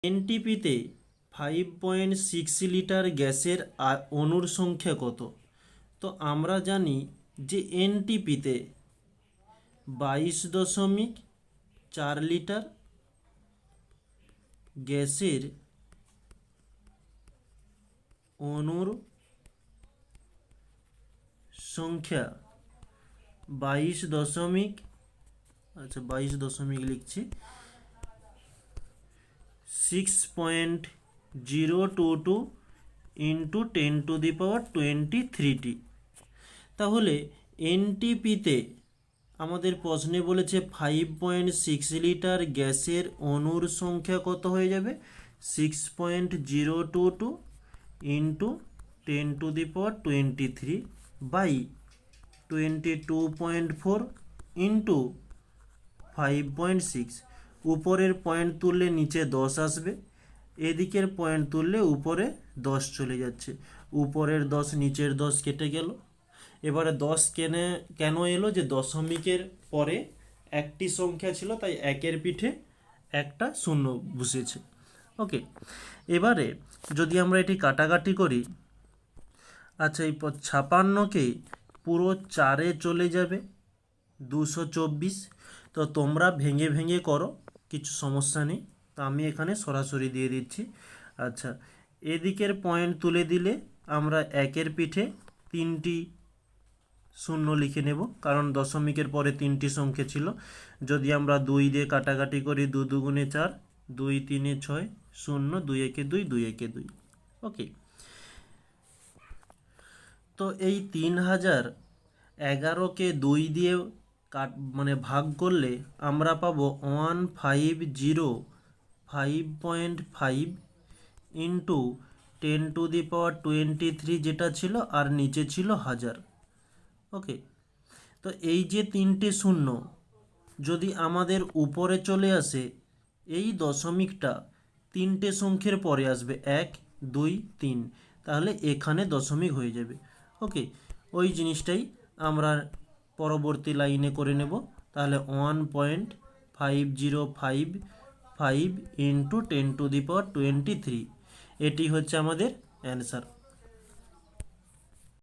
এনটিপিতে 5.6 litre গ্যাসের অণুর সংখ্যা কত? তো আমরা জানি যে এনটিপিতে 22.4 লিটার গ্যাসের অণুর সংখ্যা 22 লিখছি 6.022 ইন্টু 10⁻23 তাহলে এনটিপিতে আমাদের প্রশ্নে বলেছে 5.6 লিটার গ্যাসের অণুর সংখ্যা কত হয়ে যাবে? 6.022 ইন্টু 10⁻23 বাই 22.4 ইন্টু 5.6। উপরের পয়েন্ট তুললে নিচে 10 আসবে, এদিকের পয়েন্ট তুললে উপরে 10 চলে যাচ্ছে, উপরের 10 নিচের 10 কেটে গেল। এবারে 10 কেন এলো? যে দশমিকের পরে একটি সংখ্যা ছিল, তাই একের পিঠে একটা শূন্য বসেছে। ওকে, এবারে যদি আমরা এটি কাটাকাটি করি, আচ্ছা এই 56কে পুরো 4-এ চলে যাবে 224। তো তোমরা ভেঙে ভেঙে করো, কিছু সমস্যা নেই, তো আমি এখানে সরাসরি দিয়ে দিচ্ছি। আচ্ছা, এদিকের পয়েন্ট তুলে দিলে আমরা একের পিঠে 3টি শূন্য লিখে নেব, কারণ দশমিকের পরে 3টি সংখ্যা ছিল। যদি আমরা 2 দিয়ে কাটাকাটি করি, 2 দুগুণে 4, 2 3-এ 6, 0, 2 1-এ 2, 2 1-এ 2। ওকে, তো এই 3011কে 2 দিয়ে ভাগ করলে আমরা পাবো 150 ইন্টু 10⁻23 যেটা ছিল, আর নিচে ছিল 1000। ওকে, তো এই যে 3টে শূন্য যদি আমাদের উপরে চলে আসে, এই দশমিকটা 3টে সংখ্যার পরে আসবে, 1 2 3, তাহলে এখানে দশমিক হয়ে যাবে। ওকে, ওই জিনিসটাই আমরা পরবর্তী লাইনে করে নেব। তাহলে 1.5055 ইন্টু 10⁻23, এটি হচ্ছে আমাদের অ্যান্সার।